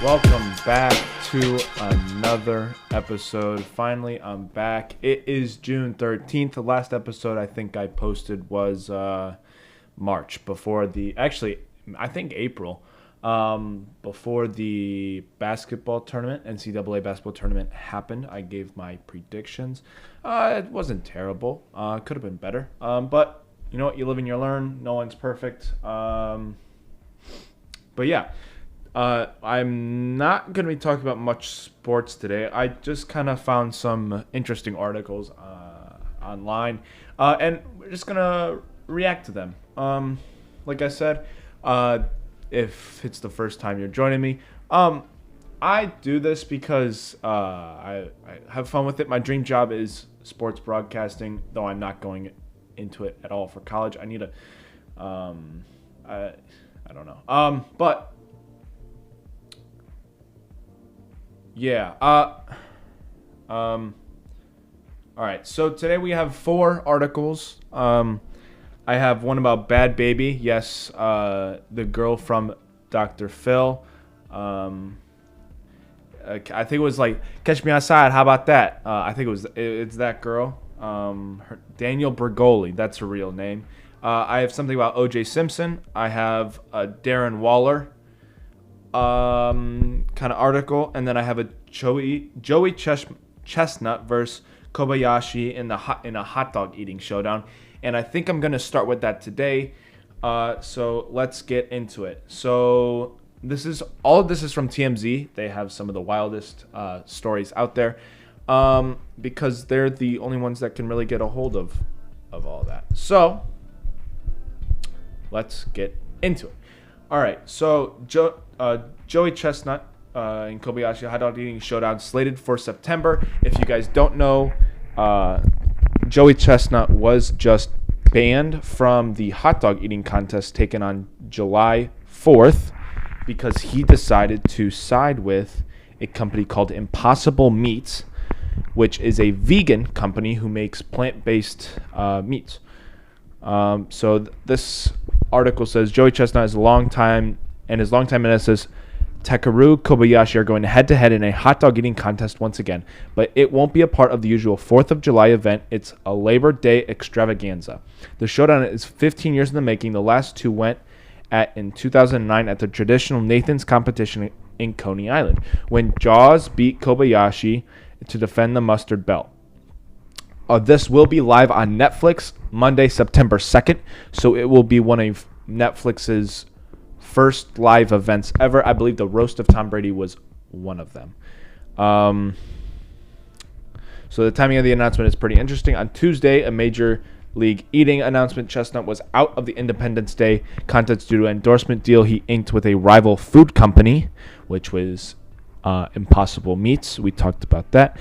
Welcome back to another episode. Finally, I'm back. It is June 13th. The last episode I think I posted was March before I think April, before the basketball tournament, NCAA basketball tournament happened. I gave my predictions. It wasn't terrible. Could have been better. But you know what? You live and you learn. No one's perfect. But yeah. I'm not going to be talking about much sports today. I just kind of found some interesting articles online, and we're just going to react to them. Like I said, if it's the first time you're joining me, I do this because I have fun with it. My dream job is sports broadcasting, though I'm not going into it at all for college. I need a, I don't know. But yeah. All right. So today we have 4 articles. I have one about Bhad Bhabie. Yes, the girl from Dr. Phil. I think it was like "Catch Me Outside." How about that? I think it's that girl. Daniel Bergoli. That's her real name. I have something about O.J. Simpson. I have Darren Waller. Kind of article, and then I have a Joey Chestnut versus Kobayashi in a hot dog eating showdown, and I think I'm gonna start with that today. So let's get into it. So all of this is from TMZ. They have some of the wildest stories out there, because they're the only ones that can really get a hold of all that. So let's get into it. All right, so Joey Chestnut and Kobayashi hot dog eating showdown slated for September. If you guys don't know, Joey Chestnut was just banned from the hot dog eating contest taken on July 4th because he decided to side with a company called Impossible Meats, which is a vegan company who makes plant-based meats. So this article says Joey Chestnut his longtime nemesis Takeru Kobayashi are going head-to-head in a hot dog eating contest once again, but it won't be a part of the usual 4th of July event. It's a Labor Day extravaganza. The showdown is 15 years in the making. The last 2 went in 2009 at the traditional Nathan's competition in Coney Island, when Jaws beat Kobayashi to defend the mustard belt. This will be live on Netflix Monday, September 2nd, so it will be one of Netflix's first live events ever. I believe the Roast of Tom Brady was one of them. So the timing of the announcement is pretty interesting. On Tuesday, a Major League Eating announcement, Chestnut was out of the Independence Day contest due to an endorsement deal he inked with a rival food company, which was Impossible Meats. We talked about that.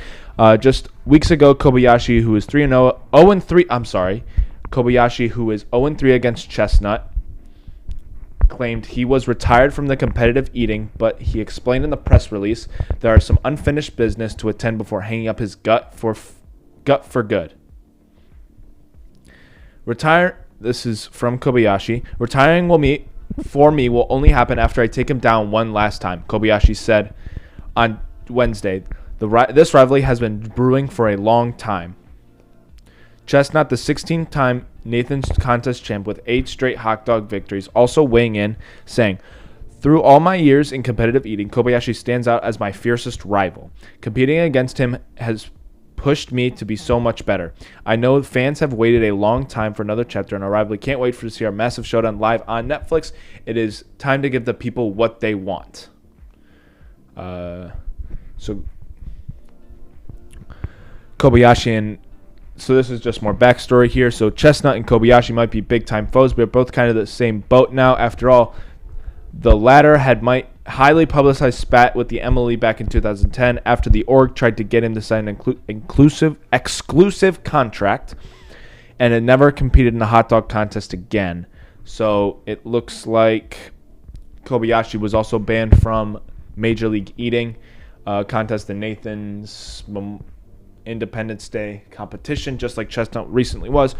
Just weeks ago, Kobayashi, who is 0-3 against Chestnut, claimed he was retired from the competitive eating, but he explained in the press release there are some unfinished business to attend before hanging up his gut for good. This is from Kobayashi. Retiring for me will only happen after I take him down one last time, Kobayashi said on Wednesday. This rivalry has been brewing for a long time. Chestnut, the 16-time Nathan's contest champ with 8 straight hot dog victories, also weighing in, saying, "Through all my years in competitive eating, Kobayashi stands out as my fiercest rival. Competing against him has pushed me to be so much better. I know fans have waited a long time for another chapter in our rivalry. Can't wait to see our massive showdown live on Netflix. It is time to give the people what they want." So this is just more backstory here. So Chestnut and Kobayashi might be big-time foes, but they're both kind of the same boat now. After all, the latter had highly publicized spat with the MLE back in 2010 after the org tried to get him to sign an exclusive contract, and had never competed in the hot dog contest again. So it looks like Kobayashi was also banned from Major League Eating contest in Nathan's Independence Day competition, just like Chestnut recently was.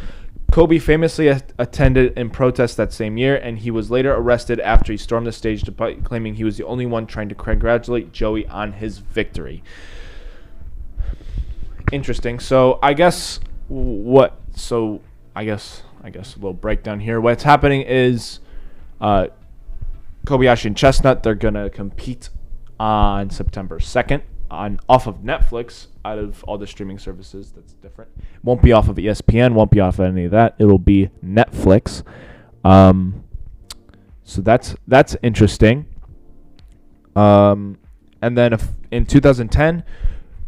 Kobe famously attended in protest that same year, and he was later arrested after he stormed the stage, claiming he was the only one trying to congratulate Joey on his victory. Interesting. So I guess a little breakdown here. What's happening is Kobayashi and Chestnut, they're gonna compete on September 2nd off of Netflix. Out of all the streaming services, that's different. Won't be off of ESPN, won't be off of any of that. It'll be Netflix. So that's interesting. And then in 2010,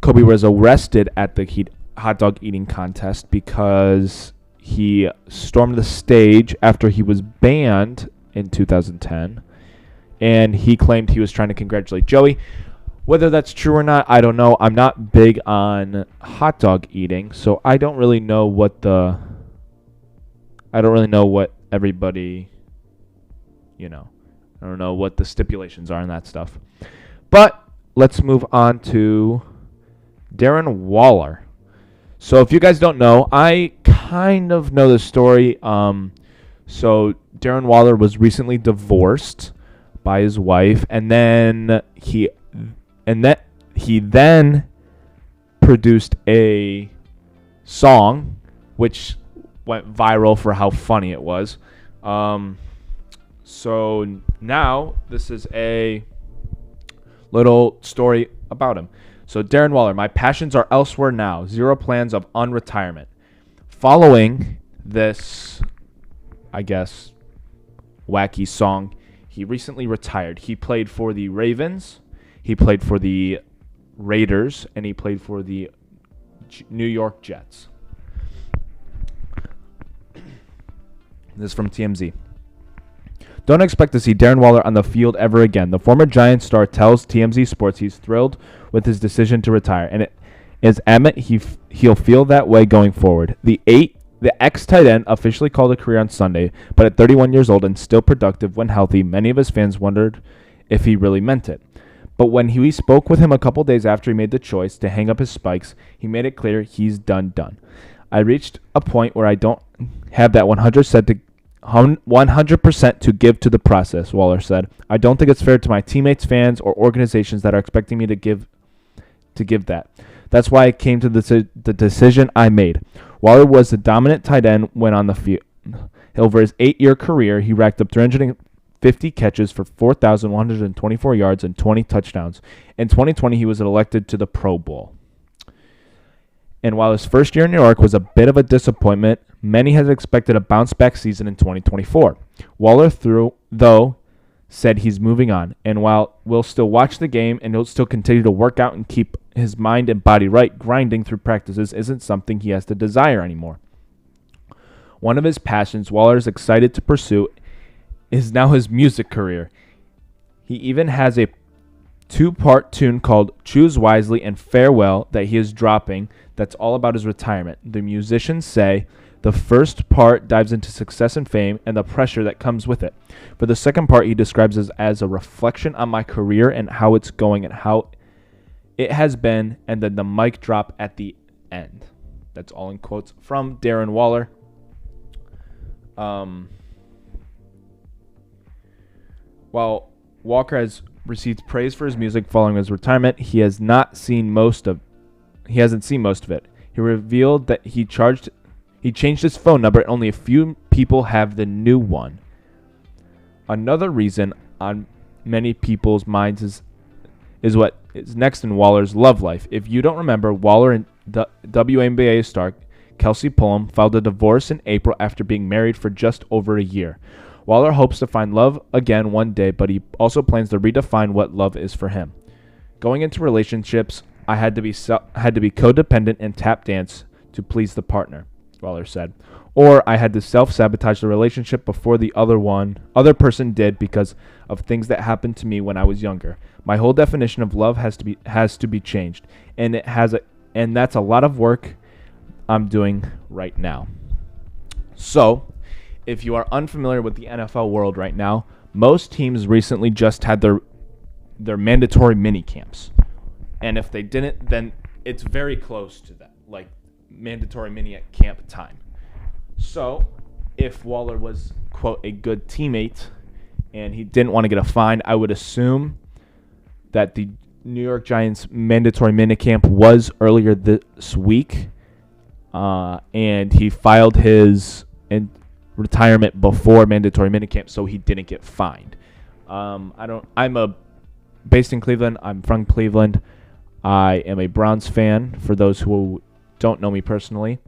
Kobe was arrested at the hot dog eating contest because he stormed the stage after he was banned in 2010, and he claimed he was trying to congratulate Joey. Whether that's true or not, I don't know. I'm not big on hot dog eating, so I don't really know what everybody, I don't know what the stipulations are and that stuff. But let's move on to Darren Waller. So if you guys don't know, I kind of know the story. So Darren Waller was recently divorced by his wife, and then he then produced a song which went viral for how funny it was. So now this is a little story about him. So Darren Waller, my passions are elsewhere now. Zero plans of unretirement. Following this, I guess, wacky song, he recently retired. He played for the Ravens, he played for the Raiders, and he played for the New York Jets. This is from TMZ. Don't expect to see Darren Waller on the field ever again. The former Giants star tells TMZ Sports he's thrilled with his decision to retire, and it is adamant he'll feel that way going forward. The ex-tight end officially called a career on Sunday, but at 31 years old and still productive when healthy, many of his fans wondered if he really meant it. But when we spoke with him a couple days after he made the choice to hang up his spikes, he made it clear he's done. I reached a point where I don't have that 100% to give to the process, Waller said. I don't think it's fair to my teammates, fans, or organizations that are expecting me to give that. That's why I came to the decision I made. Waller was the dominant tight end when on the field. Over his 8-year career, he racked up 350 catches for 4,124 yards and 20 touchdowns. In 2020, he was elected to the Pro Bowl. And while his first year in New York was a bit of a disappointment, many had expected a bounce-back season in 2024. Waller, though, said he's moving on, and while we'll still watch the game and he'll still continue to work out and keep his mind and body right, grinding through practices isn't something he has to desire anymore. One of his passions Waller is excited to pursue is now his music career. He even has a 2-part tune called Choose Wisely and Farewell that he is dropping that's all about his retirement. The musicians say the first part dives into success and fame and the pressure that comes with it. For the second part, he describes it as a reflection on my career and how it's going and how it has been, and then the mic drop at the end. That's all in quotes from Darren Waller. While Walker has received praise for his music following his retirement, he hasn't seen most of it. He revealed that he changed his phone number and only a few people have the new one. Another reason on many people's minds is what is next in Waller's love life. If you don't remember, Waller and the WNBA star Kelsey Pullum filed a divorce in April after being married for just over a year. Waller hopes to find love again one day, but he also plans to redefine what love is for him. Going into relationships, I had to be codependent and tap dance to please the partner, Waller said. Or I had to self-sabotage the relationship before the other person did because of things that happened to me when I was younger. My whole definition of love has to be changed, and that's a lot of work I'm doing right now. So, if you are unfamiliar with the NFL world right now, most teams recently just had their mandatory mini camps. And if they didn't, then it's very close to that, like mandatory mini at camp time. So, if Waller was, quote, a good teammate and he didn't want to get a fine, I would assume that the New York Giants mandatory minicamp was earlier this week, and he filed his retirement before mandatory minicamp, so he didn't get fined. Based in Cleveland. I'm from Cleveland. I am a Browns fan. For those who don't know me personally,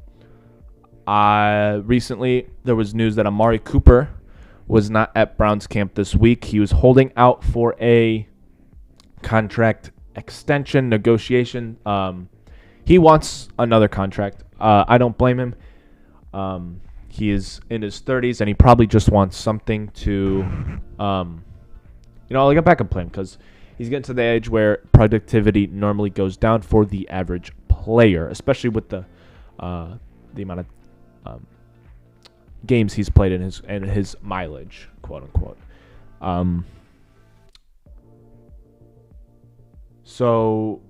recently there was news that Amari Cooper was not at Browns camp this week. He was holding out for a contract extension negotiation. He wants another contract. I don't blame him. He is in his 30s, and he probably just wants something to, like a backup plan, because he's getting to the age where productivity normally goes down for the average player, especially with the amount of games he's played in his mileage, quote unquote. So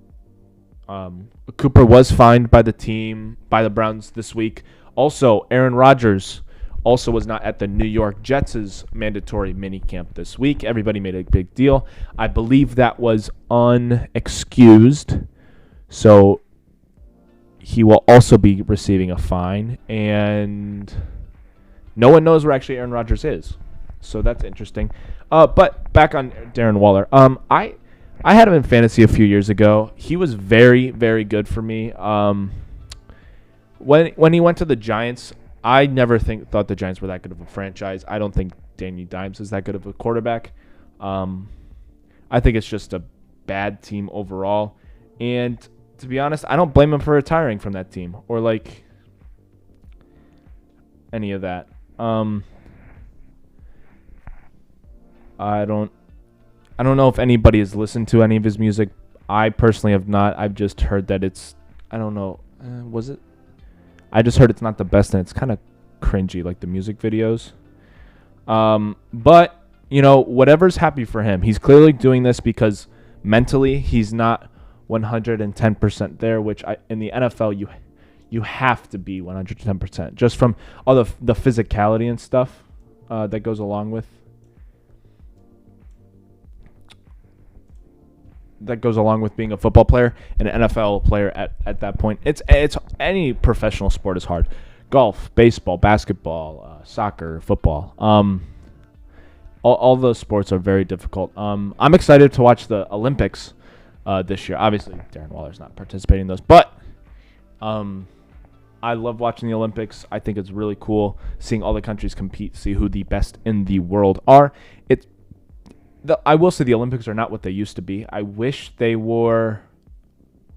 Cooper was fined by the Browns this week. Also, Aaron Rodgers also was not at the New York Jets' mandatory minicamp this week. Everybody made a big deal. I believe that was unexcused. So he will also be receiving a fine. And no one knows where actually Aaron Rodgers is. So that's interesting. But back on Darren Waller. I had him in fantasy a few years ago. He was very, very good for me. When he went to the Giants, I never thought the Giants were that good of a franchise. I don't think Danny Dimes is that good of a quarterback. I think it's just a bad team overall. And to be honest, I don't blame him for retiring from that team or like any of that. I don't know if anybody has listened to any of his music. I personally have not. I've just heard that it's, I don't know, was it? I just heard it's not the best, and it's kind of cringy, like the music videos. But, whatever's happy for him. He's clearly doing this because mentally he's not 110% there, which in the NFL you have to be 110%, just from all the physicality and stuff that goes along with being a football player and an NFL player at that point. It's any professional sport is hard. Golf, baseball, basketball, soccer, football. All those sports are very difficult. I'm excited to watch the Olympics this year. Obviously, Darren Waller's not participating in those, but I love watching the Olympics. I think it's really cool seeing all the countries compete, see who the best in the world are. I will say the Olympics are not what they used to be. I wish they were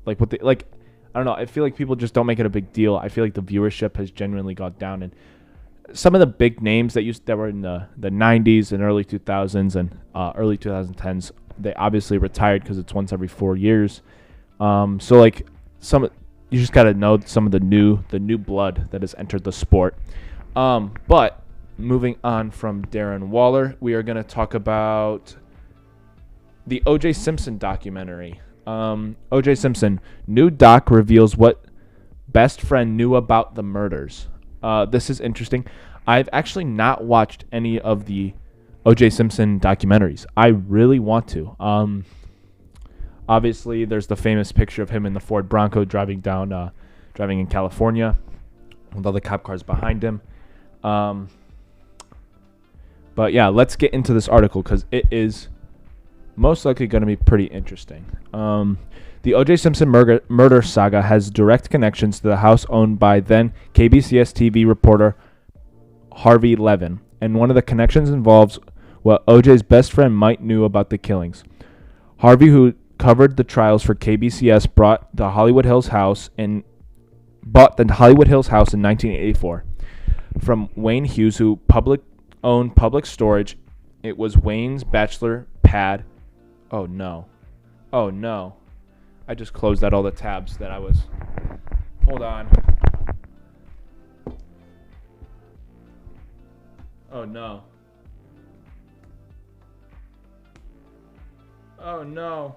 I don't know. I feel like people just don't make it a big deal. I feel like the viewership has genuinely gone down, and some of the big names that were in the 90s and early 2000s and early 2010s, they obviously retired because it's once every 4 years. So you just got to know some of the new blood that has entered the sport. But moving on from Darren Waller, we are going to talk about the O.J. Simpson documentary. O.J. Simpson, new doc reveals what best friend knew about the murders. This is interesting. I've actually not watched any of the O.J. Simpson documentaries. I really want to. Obviously, there's the famous picture of him in the Ford Bronco driving in California with all the cop cars behind him. But yeah, let's get into this article because it is most likely going to be pretty interesting. The O.J. Simpson murder saga has direct connections to the house owned by then KBCS TV reporter Harvey Levin, and one of the connections involves what O.J.'s best friend Mike knew about the killings. Harvey, who covered the trials for KBCS, bought the Hollywood Hills house in 1984 from Wayne Hughes, who owned Public Storage. It was Wayne's bachelor pad. Oh no. I just closed out all the tabs that I was. Hold on. Oh no. Oh no.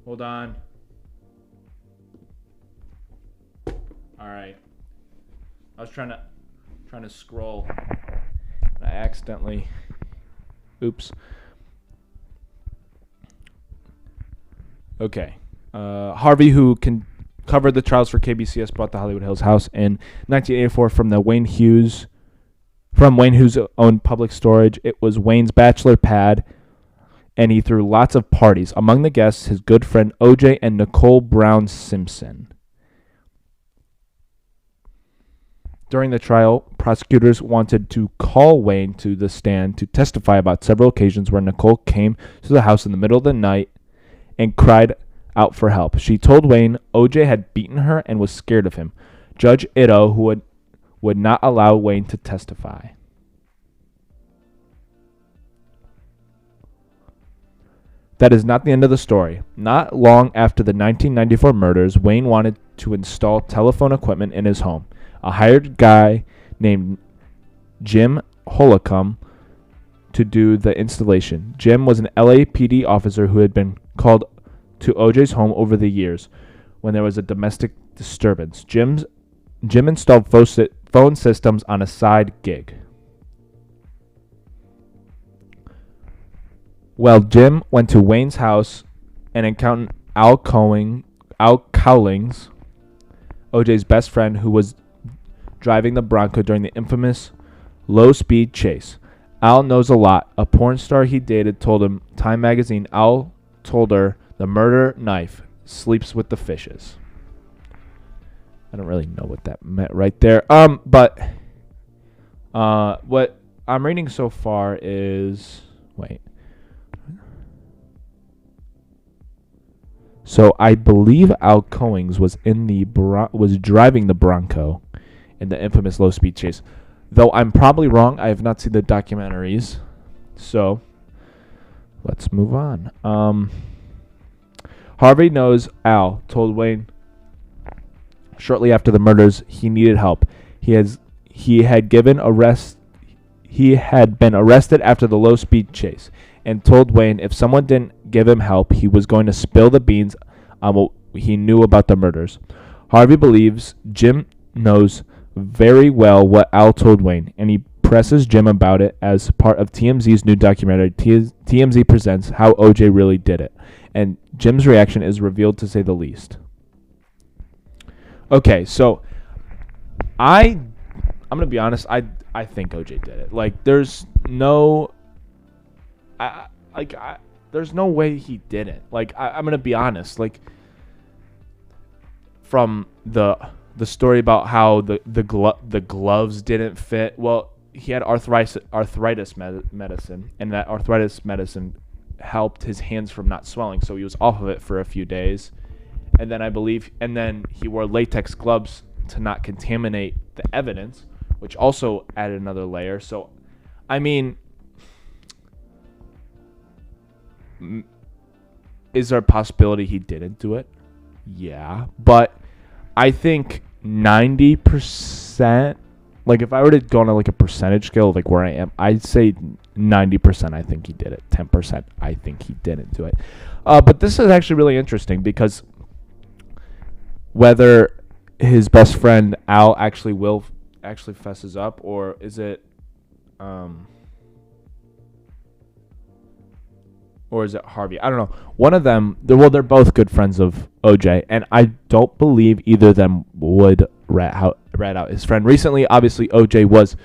Hold on. All right. I was trying to scroll. And I accidentally. Oops. Okay. Harvey, who covered the trials for KBCS, bought the Hollywood Hills house in 1984 from Wayne Hughes' own Public Storage. It was Wayne's bachelor pad, and he threw lots of parties. Among the guests, his good friend OJ and Nicole Brown Simpson. During the trial, prosecutors wanted to call Wayne to the stand to testify about several occasions where Nicole came to the house in the middle of the night and cried out for help. She told Wayne OJ had beaten her and was scared of him. Judge Ito, who would not allow Wayne to testify. That is not the end of the story. Not long after the 1994 murders, Wayne wanted to install telephone equipment in his home. A hired guy named Jim Holcomb to do the installation. Jim was an LAPD officer who had been called to OJ's home over the years when there was a domestic disturbance. Jim installed phone systems on a side gig. Well, Jim went to Wayne's house and encountered Al Cowlings, OJ's best friend, who was driving the Bronco during the infamous low-speed chase. Al knows a lot. A porn star he dated told him, Time magazine, Al told her, the murder knife sleeps with the fishes. I don't really know what that meant right there. But what I'm reading so far is, wait. So I believe Al Cowlings was driving the Bronco in the infamous low-speed chase. Though I'm probably wrong. I have not seen the documentaries. So let's move on. Harvey knows Al told Wayne shortly after the murders he needed help. He had been arrested after the low-speed chase and told Wayne if someone didn't give him help, he was going to spill the beans on what he knew about the murders. Harvey believes Jim knows very well what Al told Wayne, and he presses Jim about it as part of TMZ's new documentary. TMZ presents How OJ Really Did It, and Jim's reaction is revealed, to say the least. Okay, so I'm gonna be honest. I think OJ did it. Like, there's no, there's no way he didn't. Like, I'm gonna be honest. Like, from the story about how the gloves didn't fit. Well, he had arthritis medicine, and that arthritis medicine helped his hands from not swelling, so he was off of it for a few days. And then he wore latex gloves to not contaminate the evidence, which also added another layer. So, I mean, is there a possibility he didn't do it? Yeah, but I think 90%, like if I were to go on like a percentage scale of like where I am, I'd say 90% I think he did it. 10% I think he didn't do it. But this is actually really interesting because whether his best friend Al actually fesses up, or is it Harvey? I don't know. One of them, they're both good friends of OJ, and I don't believe either of them would rat out his friend. Recently, obviously, OJ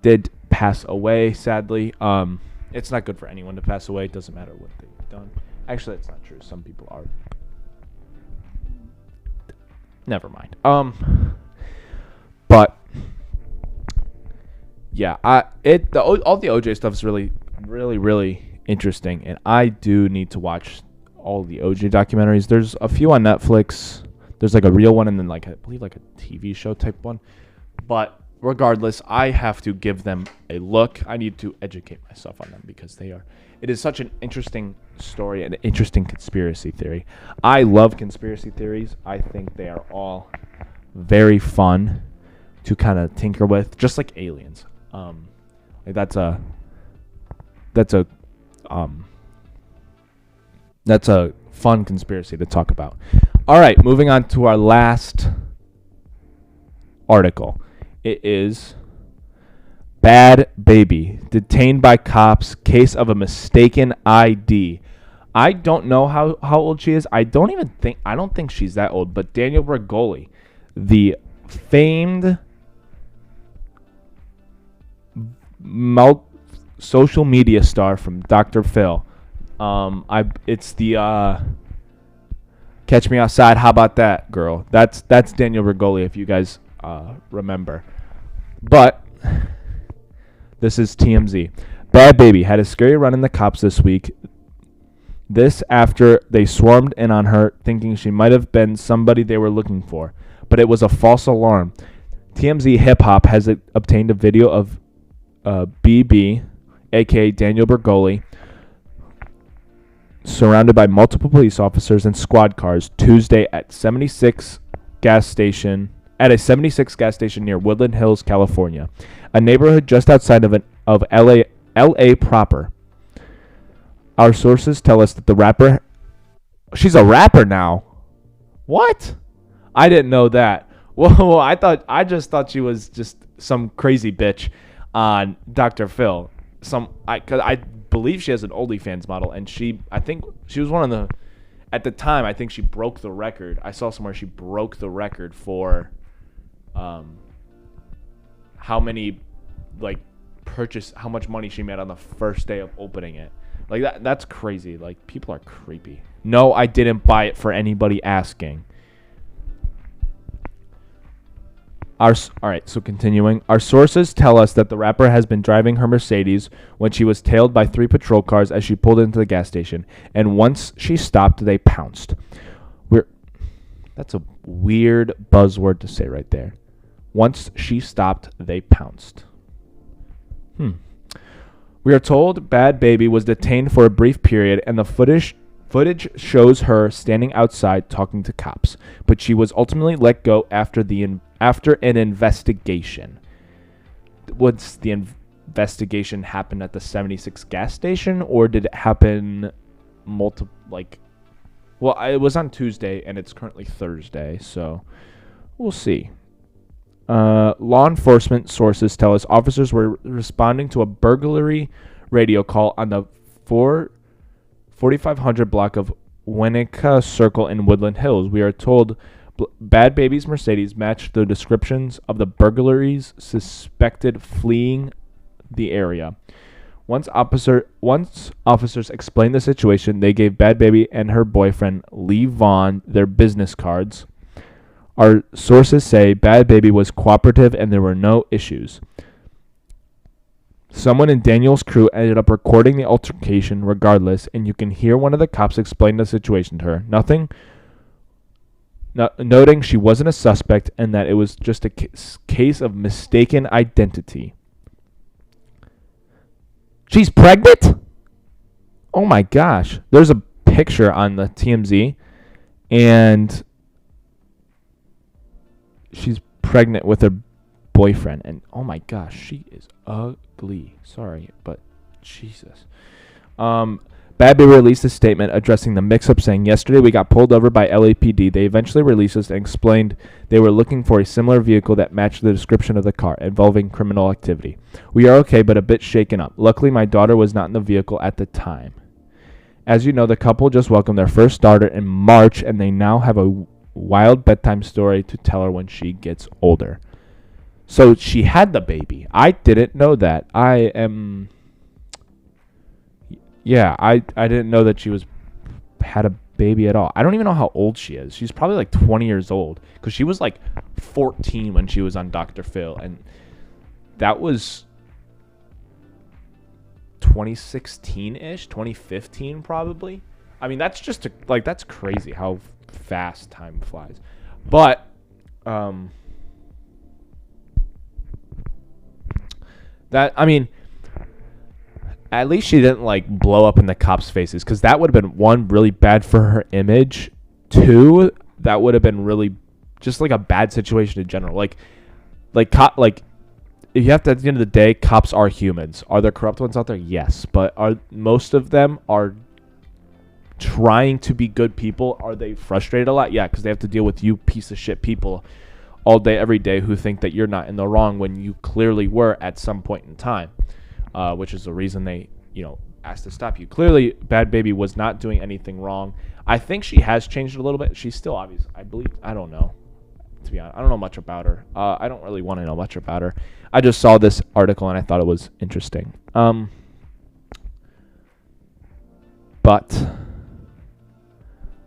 did pass away, sadly. It's not good for anyone to pass away. It doesn't matter what they've done. Actually, that's not true. Some people are. Never mind. But yeah, all the OJ stuff is really, really, really interesting, and I do need to watch all the OJ documentaries. There's a few on Netflix. There's like a real one, and then like I believe like a TV show type one. But regardless, I have to give them a look. I need to educate myself on them because it is such an interesting story and an interesting conspiracy theory. I love conspiracy theories. I think they are all very fun to kind of tinker with, just like aliens. That's a fun conspiracy to talk about. All right, moving on to our last article. It is Bhad Bhabie detained by cops, case of a mistaken ID. I don't know how old she is. I don't think she's that old, but Daniel Bergoli, the famed social media star from Dr. Phil. It's the Catch Me Outside. How about that, girl? That's Daniel Bergoli, if you guys remember. But this is TMZ. Bhad Bhabie had a scary run in the cops this week. This after they swarmed in on her, thinking she might have been somebody they were looking for. But it was a false alarm. TMZ Hip Hop has obtained a video of BB, a.k.a. Daniel Bergoli, surrounded by multiple police officers and squad cars Tuesday at a 76 gas station near Woodland Hills, California, a neighborhood just outside of LA proper. Our sources tell us that the rapper, she's a rapper now. What? I didn't know that. Whoa, I just thought she was just some crazy bitch on Dr. Phil. I believe she has an OnlyFans model, and I think she was one of the, at the time, I think she broke the record. I saw somewhere she broke the record for how much money she made on the first day of opening it. Like that's crazy. Like, people are creepy. No, I didn't buy it for anybody asking. All right, so continuing. Our sources tell us that the rapper has been driving her Mercedes when she was tailed by 3 patrol cars as she pulled into the gas station. And once she stopped, they pounced. That's a weird buzzword to say right there. Once she stopped, they pounced. We are told Bhad Bhabie was detained for a brief period, and the footage shows her standing outside talking to cops, but she was ultimately let go after an investigation. Was the investigation happen at the 76 gas station, or did it happen well, it was on Tuesday and it's currently Thursday, so we'll see. Law enforcement sources tell us officers were responding to a burglary radio call on the 4500 block of Winnetka Circle in Woodland Hills. We are told Bhad Bhabie's Mercedes matched the descriptions of the burglaries suspected fleeing the area. Once officers explained the situation, they gave Bhad Bhabie and her boyfriend Lee Vaughn their business cards. Our sources say Bhad Bhabie was cooperative and there were no issues. Someone in Daniel's crew ended up recording the altercation regardless, and you can hear one of the cops explain the situation to her. Noting she wasn't a suspect and that it was just a case of mistaken identity. She's pregnant? Oh my gosh. There's a picture on the TMZ, and she's pregnant with her boyfriend. And oh my gosh, she is ugly. Sorry, but Jesus. Bhad Bhabie released a statement addressing the mix-up, saying, "Yesterday we got pulled over by LAPD. They eventually released us and explained they were looking for a similar vehicle that matched the description of the car, involving criminal activity. We are okay, but a bit shaken up. Luckily, my daughter was not in the vehicle at the time." As you know, the couple just welcomed their first daughter in March, and they now have a wild bedtime story to tell her when she gets older. So she had the baby. I didn't know that. I didn't know that she had a baby at all. I don't even know how old she is. She's probably like 20 years old, because she was like 14 when she was on Dr. Phil, and that was 2016-ish, 2015 probably. I mean, that's just that's crazy how fast time flies. But at least she didn't blow up in the cops' faces, because that would have been, one, really bad for her image. Two, that would have been really just a bad situation in general. If you have to, at the end of the day, cops are humans. Are there corrupt ones out there? Yes, but most of them are trying to be good people, are they frustrated a lot? Yeah, because they have to deal with you piece of shit people all day, every day, who think that you're not in the wrong when you clearly were at some point in time, which is the reason they, asked to stop you. Clearly, Bhad Bhabie was not doing anything wrong. I think she has changed a little bit. She's still obvious. I believe. I don't know. To be honest, I don't know much about her. I don't really want to know much about her. I just saw this article and I thought it was interesting. But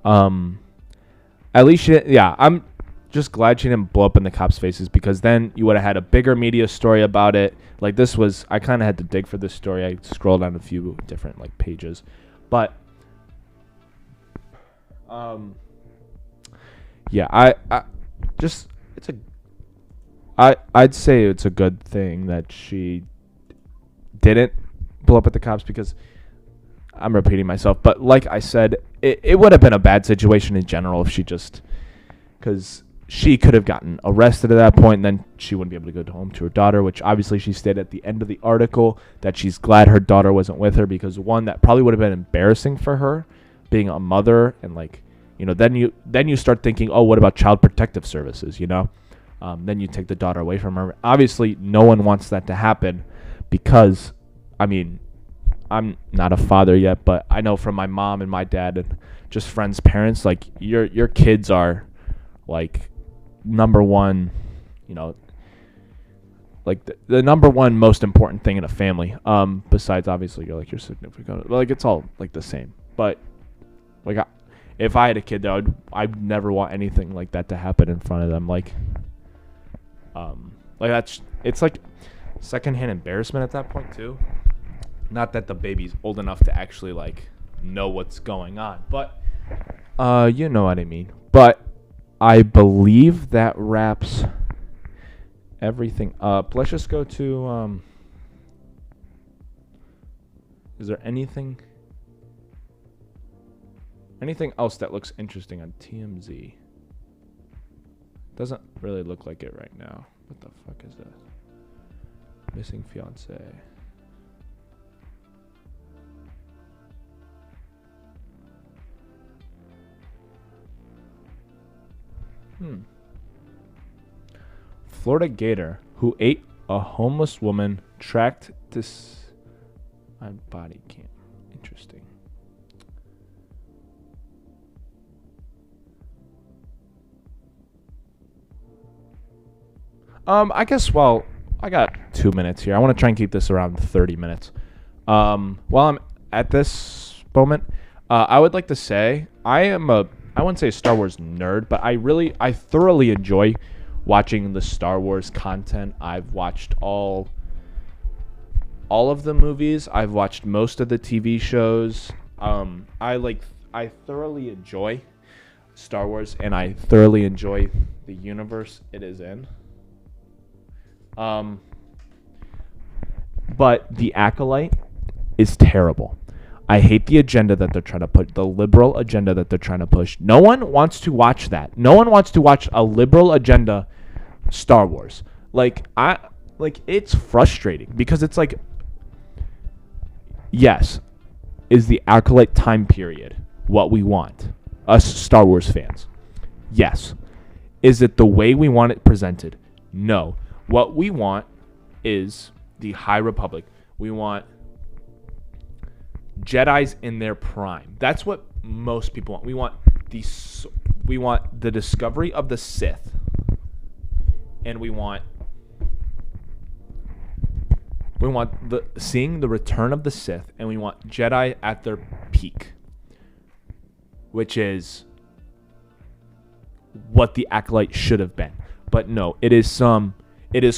at least I'm just glad she didn't blow up in the cops' faces, because then you would have had a bigger media story about it. Like, this was, I kind of had to dig for this story. I scrolled on a few different pages, but I'd say it's a good thing that she didn't blow up at the cops, because I'm repeating myself, but like I said, it would have been a bad situation in general if because she could have gotten arrested at that point, and then she wouldn't be able to go home to her daughter, which obviously she stated at the end of the article that she's glad her daughter wasn't with her, because one, that probably would have been embarrassing for her being a mother, and then you start thinking, oh, what about child protective services, then you take the daughter away from her. Obviously no one wants that to happen, because I'm not a father yet, but I know from my mom and my dad and just friends' parents, your kids are number one, the number one most important thing in a family. Besides obviously your significant, it's all the same. But if I had a kid, though, I'd never want anything like that to happen in front of them. It's secondhand embarrassment at that point too. Not that the baby's old enough to actually know what's going on, but you know what I mean. But I believe that wraps everything up. Let's just go to is there anything else that looks interesting on TMZ? Doesn't really look like it right now. What the fuck is that? Missing fiance. Florida gator who ate a homeless woman tracked this on body cam. Interesting. I guess I got 2 minutes here. I want to try and keep this around 30 minutes. While I'm at this moment, I would like to say I wouldn't say a Star Wars nerd, but I thoroughly enjoy watching the Star Wars content. I've watched all of the movies. I've watched most of the TV shows. I thoroughly enjoy Star Wars, and I thoroughly enjoy the universe it is in. But The Acolyte is terrible. I hate the agenda that they're trying to put, the liberal agenda that they're trying to push. No one wants to watch that. No one wants to watch a liberal agenda Star Wars. It's frustrating, because it's yes, is the Acolyte time period what we want, us Star Wars fans? Yes. Is it the way we want it presented? No. What we want is the High Republic. We want Jedis in their prime. That's what most people want. We want the discovery of the Sith, and we want seeing the return of the Sith, and we want Jedi at their peak, which is what the Acolyte should have been. But no, it is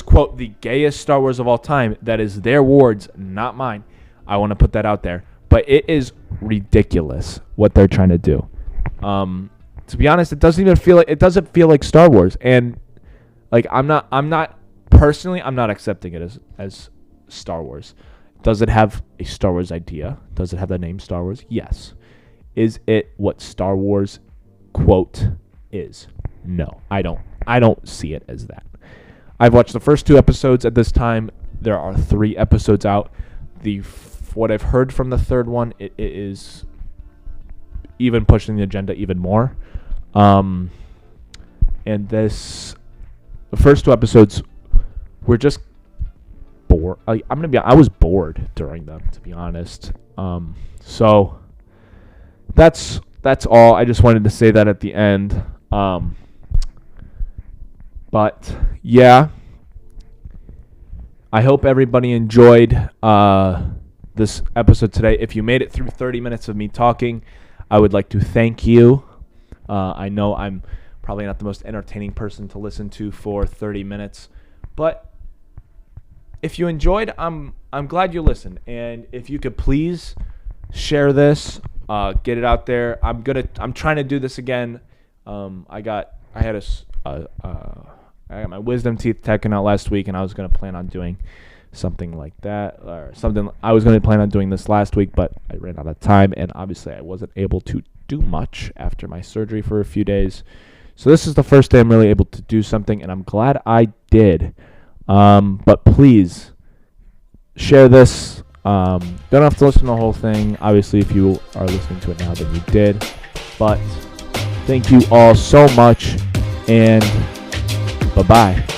quote the gayest Star Wars of all time. That is their words, not mine. I want to put that out there. But it is ridiculous what they're trying to do. To be honest, it doesn't feel like Star Wars. And I'm not personally accepting it as Star Wars. Does it have a Star Wars idea? Does it have the name Star Wars? Yes. Is it what Star Wars quote is? No, I don't see it as that. I've watched the first 2 episodes at this time. There are 3 episodes out. What I've heard from the third one, it is even pushing the agenda even more. And the first 2 episodes were just bored. I was bored during them, to be honest. So that's all. I just wanted to say that at the end. But yeah, I hope everybody enjoyed this episode today. If you made it through 30 minutes of me talking, I would like to thank you. I know I'm probably not the most entertaining person to listen to for 30 minutes, but if you enjoyed, I'm glad you listened. And if you could please share this, get it out there. I'm trying to do this again. I got my wisdom teeth taken out last week, and I was going to plan on doing something like that, or something. I was going to plan on doing this last week, but I ran out of time, and obviously I wasn't able to do much after my surgery for a few days. So this is the first day I'm really able to do something, and I'm glad I did. But please share this. Don't have to listen to the whole thing. Obviously, if you are listening to it now, then you did. But thank you all so much, and bye-bye.